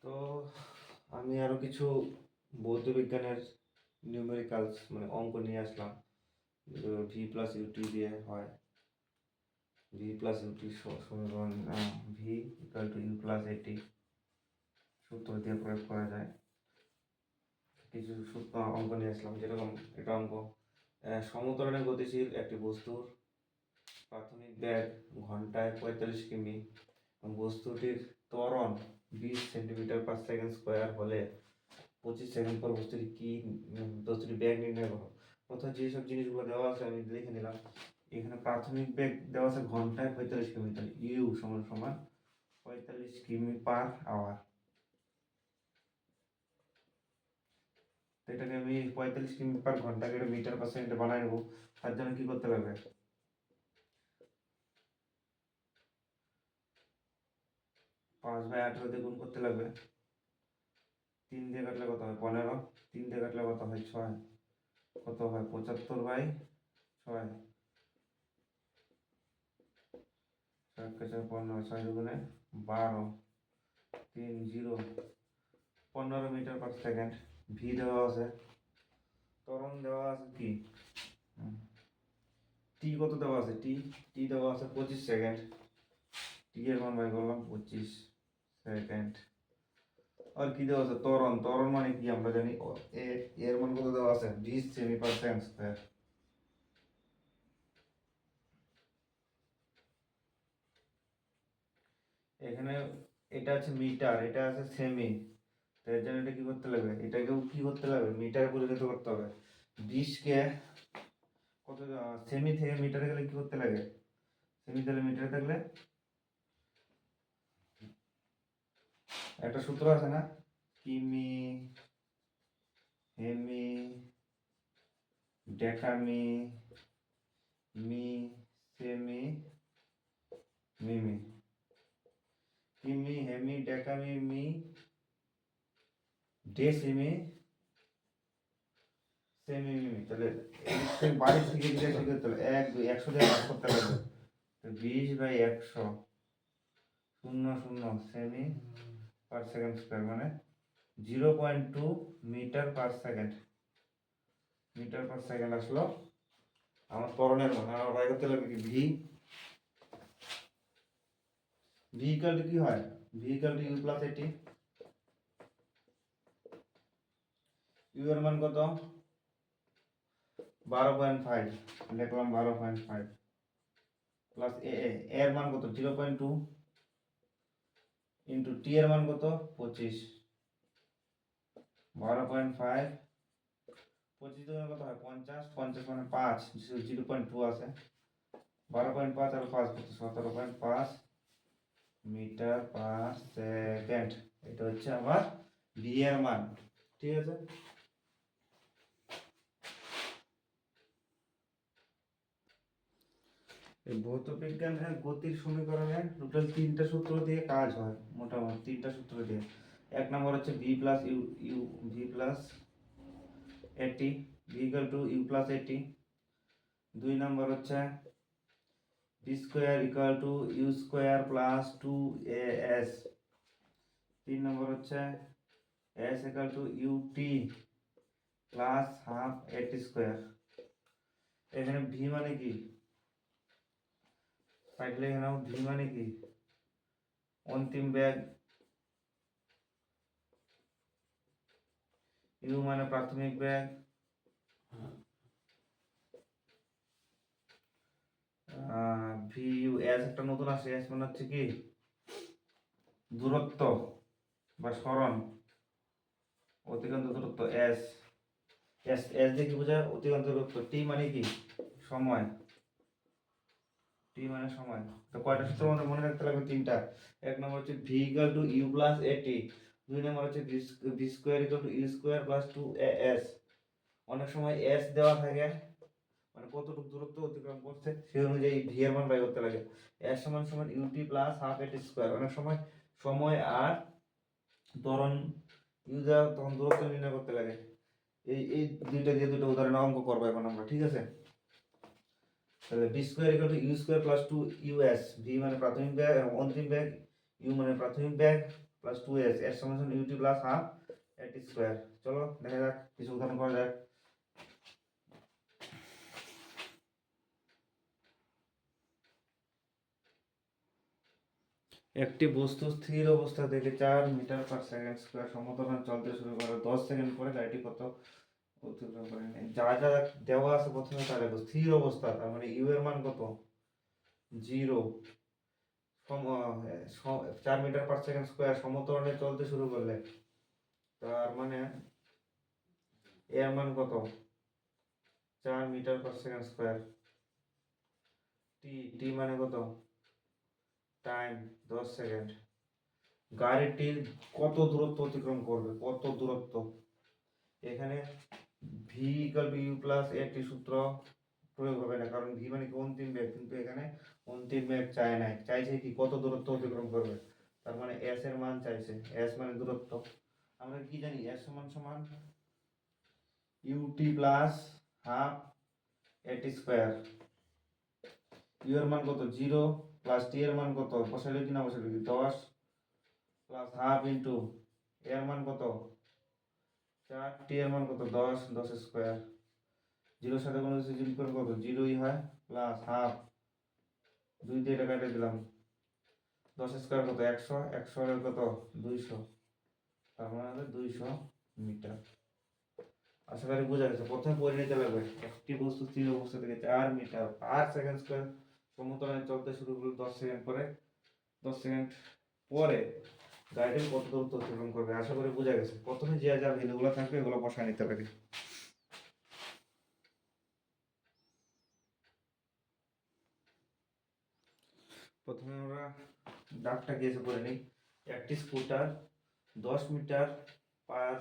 তো আমি আরো কিছু ভৌত বিজ্ঞানের নিউমেরিক্যালস মানে অঙ্ক নিয়ে আসলাম। ভি প্লাস ইউটি দিয়ে হয়। ভি প্লাস ইউটি সমীকরণ v equal to u plus a t সূত্র দিয়ে প্রয়োগ করা যায়। কিছু অঙ্ক নিয়ে আসলাম, যেরকম এটা অঙ্ক সমতরণে গতিশীল একটি বস্তুর প্রাথমিক বেগ ঘন্টায় 45 কিমি এবং বস্তুটির ত্বরণ 20 সেন্টিমিটার পার সেকেন্ড স্কোয়ার হলে 25 সেকেন্ড পর বস্তুটির বেগ নির্ণয় করো। প্রথমে যেসব জিনিসগুলো দেওয়া আছে আমি লিখে নিলাম। এখানে প্রাথমিক বেগ দেওয়া আছে ঘন্টায় 45 কিমি, তাহলে ইউ সমান সমান 45 কিমি পার আওয়ার। এটাকে আমি 45 কিমি পার ঘন্টাকে মিটার পার সেকেন্ডে বানাই নেবো। তার জন্য কি করতে লাগবে? 5/18 দিয়ে গুণ করতে লাগবে। 3 দিয়ে কাটলে কত হয়? 15। 3 দিয়ে কাটলে কত হয়? 6। কত হয়? 75/6। 15, 6 দুগুণে 12, 3 0, 15 মিটার পার সেকেন্ড। ভি দেওয়া আছে, ত্বরণ দেওয়া আছে কি টি কত দেওয়া আছে? টি দেওয়া আছে 25 সেকেন্ড। টি এর মান বাই করলাম 25 সেকেন্ড। আর কি দেওয়া আছে? ত্বরণ মানে কি আমরা জানি, এর মান কত দেওয়া আছে? 20 সেমি পার সেকেন্ড স্কয়ার। এখানে এটা আছে মিটার, এটা আছে সেমি, তার জন্য এটা কি করতে লাগবে? এটাকেও কি করতে লাগবে? মিটারে পরিণত করতে হবে। 20 কে কত সেমি থেকে মিটারে গেলে কি করতে লাগে? সেমি থেকে মিটারে থাকলে একটা সূত্র আছে না, কিমি, হেমি, ডেকামি, মি, সেমি, মিমি। কিমি, হেমি, ডেকামি, মি, ডেসিমি, সেমি, মিমি। তাহলে বাড়ি থেকে জিজ্ঞাসা করতে হবে 100 দিয়ে ভাগ করতে লাগবে। 20/100 00 সেমি পার সেকেন্ড স্কয়ার, মানে 0.2 metre per second. Metre per second আসলো আমার ত্বরণের মান। আমার বাই করতে লাগবে কি? ভি ইকুয়াল টু কি হয়? V equal to u plus a t. U এর মান কত? 12.5 লিখলাম, 12.5 প্লাস এর মান কত? 0.2 ইন্টু টি এর মান কত? 25। 12.5 25 দুগুণে কত হয়? 50। 50 মানে 5, 0.2 আছে। 12.5 আর 5 কত? 17.5 মিটার পার সেকেন্ড। এটা হচ্ছে আমার ভি এর মান। ঠিক আছে, এই ভৌত বিজ্ঞানের গতির সমীকরণে টোটাল 3টা সূত্র দিয়ে কাজ হয়, মোটামুটি 3টা সূত্র দিয়ে। এক নম্বর হচ্ছে v plus a t, v equal to u plus a t. 2 নম্বর হচ্ছে v square equal to u square plus 2as। 3 নম্বর হচ্ছে s equal to u t plus half a t square. এখানে ভি মানে কি? সাইডে এখানে ভি মানে কি? অন্তিম বেগ, ইউ মানে প্রাথমিক বেগ, ভি ইউ এস একটা নতুন আসে, এস মানে হচ্ছে কি? দূরত্ব বা সরণ, অতিক্রান্ত দূরত্ব। এস এস এস দিয়ে কি বোঝায়? অতিক্রান্ত দূরত্ব। টি মানে কি? সময়। টি মানে সময়। তো কয়টা সূত্র আমাদের মনে রাখতে লাগবে? 3টা। এক নম্বর হচ্ছে v equal to u plus a t. 2 নম্বর হচ্ছে v square equal to u square plus 2as। অনেক সময় এস দেওয়া থাকে, মানে কতটুকু দূরত্ব অতিক্রম করছে সেই অনুযায়ী ভি এর মান বাই করতে লাগে। এস সমান সমান UT plus half a t square. অনেক সময় সময় আর ত্বরণ ইউ দেওয়া, তখন দূরত্ব নির্ণয় করতে লাগে। এই দুইটা দিয়ে দুটো উদাহরণ অঙ্ক করবো এখন আমরা। ঠিক আছে, তাহলে v square equal to u square plus 2us। V মানে প্রাথমিক বেগ, অন্তিম বেগ। ইউ মানে প্রাথমিক বেগ, প্লাস 2s এর সমান সমান ut plus half at square. চলো দেখা যাক কিছু উদাহরণ করা যাক। একটি বস্তু স্থির অবস্থা থেকে 4 মিটার পার সেকেন্ড স্কয়ার সমতলে চলতে শুরু করে 10 সেকেন্ড পরে গাড়িটি কত অতিক্রম করে? যা যা দেওয়া আছে প্রথমে তা দেখো। স্থির অবস্থা তার মানে ইউ এর মান কত? 0। 4 মিটার পার সেকেন্ড স্কয়ার সমতলে চলতে শুরু করলে তার মানে এর মান কত? 4 metre per second square. T t মানে কত? টাইম 10 সেকেন্ড। গাড়িটির কত দূরত্ব অতিক্রম করবে? কত দূরত্ব? এখানে v equal to u plus a t সূত্র প্রয়োগ হবে না, কারণ ভি মানে কি অন্তিম বেগ, কিন্তু এখানে অন্তিম বেগ চায় নাই, চাইছে কি কত দূরত্ব অতিক্রম করবে। তার মানে এস এর মান চাইছে, এস মানে দূরত্ব। আমরা কি জানি এস সমান সমান ইউটি প্লাস হাফ এটি স্কয়ার। ইউ এর মান কত? 0 প্লাস টি এর মান কত? বসালে কি না বসালে কি? 10 প্লাস হাফ ইন্টু এর মান কত? 4, টি এর মান কত? 10, 10 স্কয়ার। 0 সাথে কোনো কিছু যোগ করে কত? 0ই হয়, প্লাস হাফ 2 দিয়ে এটা কেটে দিলাম। 10 স্কয়ার কত? 100, 100 এর কত? 200। তার মানে হবে 200 মিটার। আশা করি বোঝা গেছে। প্রথমে পড়ে নিতে লাগবে একটি বস্তু স্থির অবস্থা থেকে 4 মিটার পার সেকেন্ড স্কয়ার সমতলে চলতে শুরু করলো 10 সেকেন্ড পরে, 10 সেকেন্ড পরে গাড়িটি কত দূরত্ব অতিক্রম করবে। আশা করি বোঝা গেছে। প্রথমে যে যা ভ্যালুগুলো থাকবে এগুলো বসায় নিতে পারি। প্রথমে আমরা ডাকটা গিয়েছে করে নিই। একটি scooter 10 metre per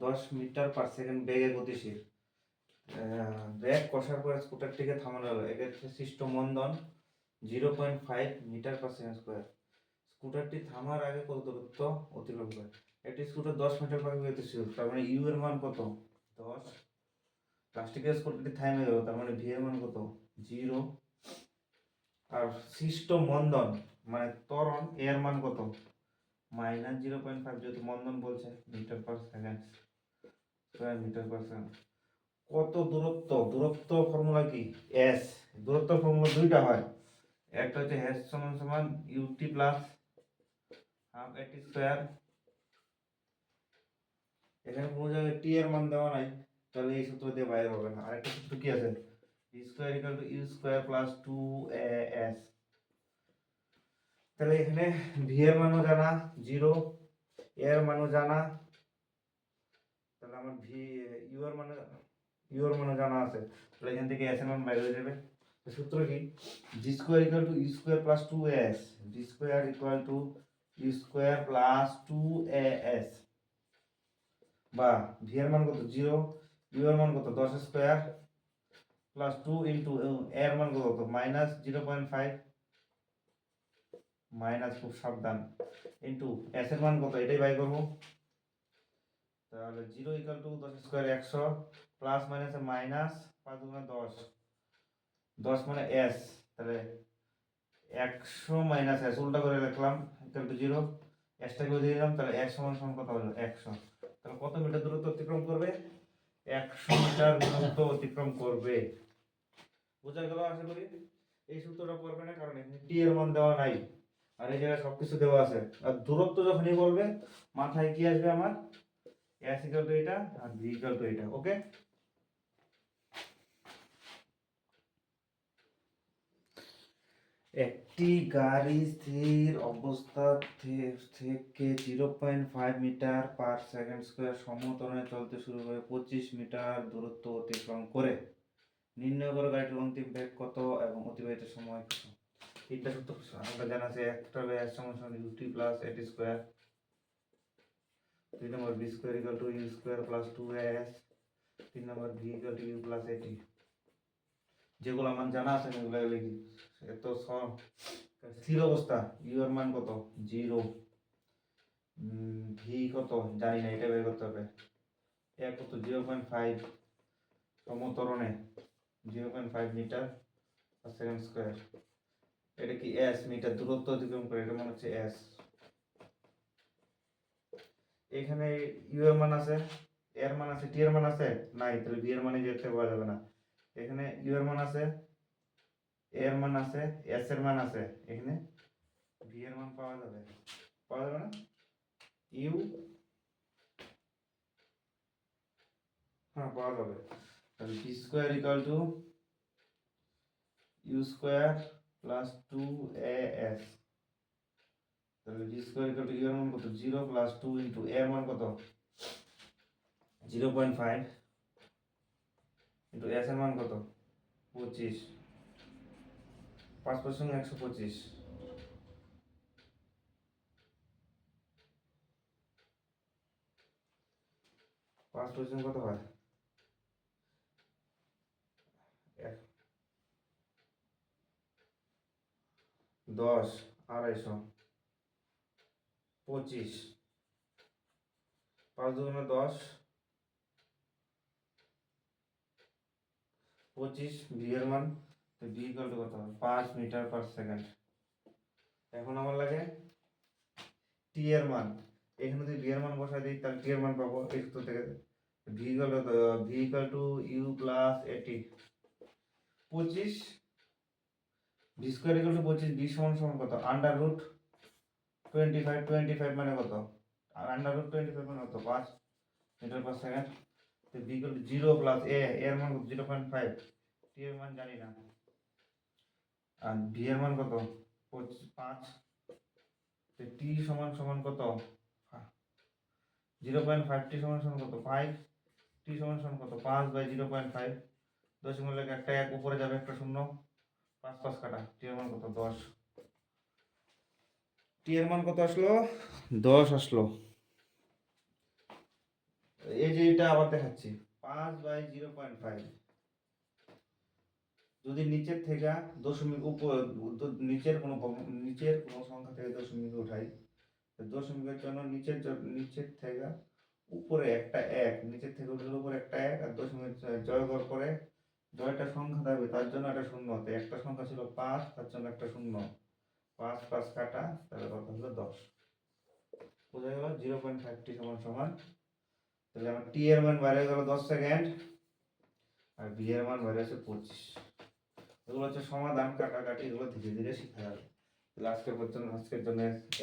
10 metre per second বেগে গতিশীল। ব্রেক কষার পরে স্কুটারটিকে থামানো হলো। এক্ষেত্রে সৃষ্ট মন্দন 0.5 মিটার পার সেকেন্ড স্কয়ার। স্কুটারটি থামার আগে কত দূরত্ব অতিক্রম করে? একটি স্কুটার 10 মিটার পার গতিশীল, তার মানে ইউ এর মান কত? 10। প্লাস্টিকের স্কুটারটি থামে গেল, তার মানে ভি এর মান কত? 0। আর সৃষ্ট মন্দন মানে ত্বরণ এর মান কত? -0.5, যেহেতু মন্দন বলছে metre per second square metre per second. কত দূরত্ব? দূরত্ব ফর্মুলা কি? এস। দূরত্ব ফর্মুলা দুইটা হয়, একটা হচ্ছে এস সমান সমান ইউটি প্লাস হাফ এটি স্কয়ার। এখানে কোনো জায়গায় টি এর মান দেওয়া নাই, তাহলে এই সূত্র দিয়ে বাইরে হবে না। আরেকটা সূত্র কি আছে? V square equal to u square plus 2as। তাহলে এখানে ভি এর মানও জানা 0, এর মানও জানা, তাহলে আমার ভি ইউ এর মানও জানা আছে, তাহলে এখান থেকে এস এর মান বাইরে হয়ে যাবে। সূত্র কি? V square equal to u square plus 2as। V square equal to u square plus 2as, বা ভি এর মান কত? 0, ইউ এর মান কত? 10 স্কয়ার প্লাস 2 ইনটু এর মান কত? -0.5, মাইনাস, খুব সাবধান, ইনটু এস এর মান কত? এটাই বাই করব। তাহলে 0 ইকুয়াল টু 10 স্কয়ার 100, প্লাস মাইনাসে মাইনাস, 5 গুণে 10, 10 মানে এস, তাহলে 100 মাইনাস এস উল্টা করে লিখলাম ইকুয়াল টু 0, এসটাকে বুঝিয়ে দিলাম, তাহলে এস সমান সমান কত হলো? 100। তাহলে কত মিটার দূরত্ব অতিক্রম করবে? 100 মিটার দূরত্ব অতিক্রম করবে। বোঝা গেল আশা করি। এই সূত্রটা পড়বে না, কারণ এখানে টি এর মান দেওয়া নাই, আর এই জায়গায় সবকিছু দেওয়া আছে। আর দূরত্ব যখনই বলবে মাথায় কি আসবে আমার? এস ইকুয়াল টু এটা আর ভি ইকুয়াল টু এটা। ওকে, একটি গাড়ি স্থির অবস্থা থেকে 0.5 মিটার পার সেকেন্ড স্কয়ার সমতলে চলতে শুরু করে 25 মিটার দূরত্ব অতিক্রম করে নির্ণয় করো গাড়িটির অন্তিম বেগ কত এবং অতিবাহিত সময় কত। তিনটা সূত্র আমরা জানা আছে। একটা হলো এস সমান সমান ইউটি প্লাস এটি স্কয়ার, দুই নম্বর v square equal to u square plus 2as, তিন নম্বর v equal to u plus at. যেগুলো মান জানা আছে সেগুলো লিখি। এত স্থির অবস্থা ইউ এর মান কত? 0। ভি কত জানি না, এটা বের করতে হবে। এক কত? 0.5, সমতরণে 0.5 মিটার পার সেকেন্ড স্কয়ার। এটা কি এস, মিটার দূরত্ব অতিক্রম করে, এটা মনে হচ্ছে এস। এখানে ইউ এর মান আছে, এর মান আছে, টি এর মান আছে নাই, তাহলে বি এর মানে যেতে পাওয়া যাবে না। এখানে ইউ এর মান আছে, এর মান আছে, এস এর মান আছে, এখানে ভি এর মান পাওয়া যাবে না? ইউ, হ্যাঁ পাওয়া যাবে। তাহলে v square equal to u square plus 2as, তাহলে v square equal to u এর মান কত, 0 প্লাস 2 ইন্টু এর মান কত 0.5 ইন্টু এস এর মান কত 25, 5 5 125, 5 5 কত হয় 10, 250, 25, 5 2 10, 25 ভি এর মান, তো ভি ইকুয়াল টু কত 5 মিটার পার সেকেন্ড। এখন আমার লাগে টি এর মান, এখানে যদি ভি এর মান বসাই দিই তাহলে টি এর মান পাবো এই সূত্র থেকে। V equal to u plus 80, 25 v square equal to 25, v সমান সমান কত আন্ডার রুট 25, 25 মানে কত, আর আন্ডার রুট 25 মানে কত 5 মিটার পার সেকেন্ড। তো ভি ইকুয়াল টু 0 প্লাস এর মান কত 0.5, টি এর মান জানি না, আর ভি এর মান কত 5, টি সমান সমান কত 0.5, টি সমান সমান কত 5, টি সমান সমান কত 5 বাই 0.5, দশমিক একটা 1 উপরে যাবে একটা শূন্য, 5 5 কাটা, টি এর মান কত 10, টি এর মান কত আসলো 10 আসলো। এই যে এটা আবার দেখাচ্ছি 5 বাই 0.5, যদি নিচের থেকে দশমিক উপর, নিচের কোনো সংখ্যা থেকে দশমিক উঠাই, দশমিকের জন্য নিচের থেকে উপরে একটা 1, নিচের থেকে উঠলে উপরে একটা 1, আর দশমিক জয় করার পরে জয়টা সংখ্যা থাকবে তার জন্য একটা শূন্য হতে, একটা সংখ্যা ছিল 5 তার জন্য একটা শূন্য, 5 5 কাটা, তাহলে কত হলো 10, বোঝা গেল 0.5 টি সমান সমান। তাহলে আমার টি এর মান বাইরে গেল 10 সেকেন্ড, আর ভি এর মান বাইরে আছে 25। এগুলো হচ্ছে সমাধান, কাটাকাটি, এগুলো ধীরে ধীরে শিখা যাবে। তাহলে আজকের জন্য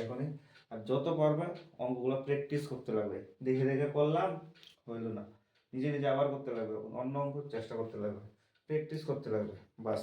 এখনই, আর যত পারবে অঙ্কগুলো প্র্যাকটিস করতে লাগবে, দেখে দেখে করলাম হইলো না, নিজে নিজে আবার করতে লাগবে, অন্য অঙ্ক চেষ্টা করতে লাগবে, প্র্যাকটিস করতে লাগবে, বাস।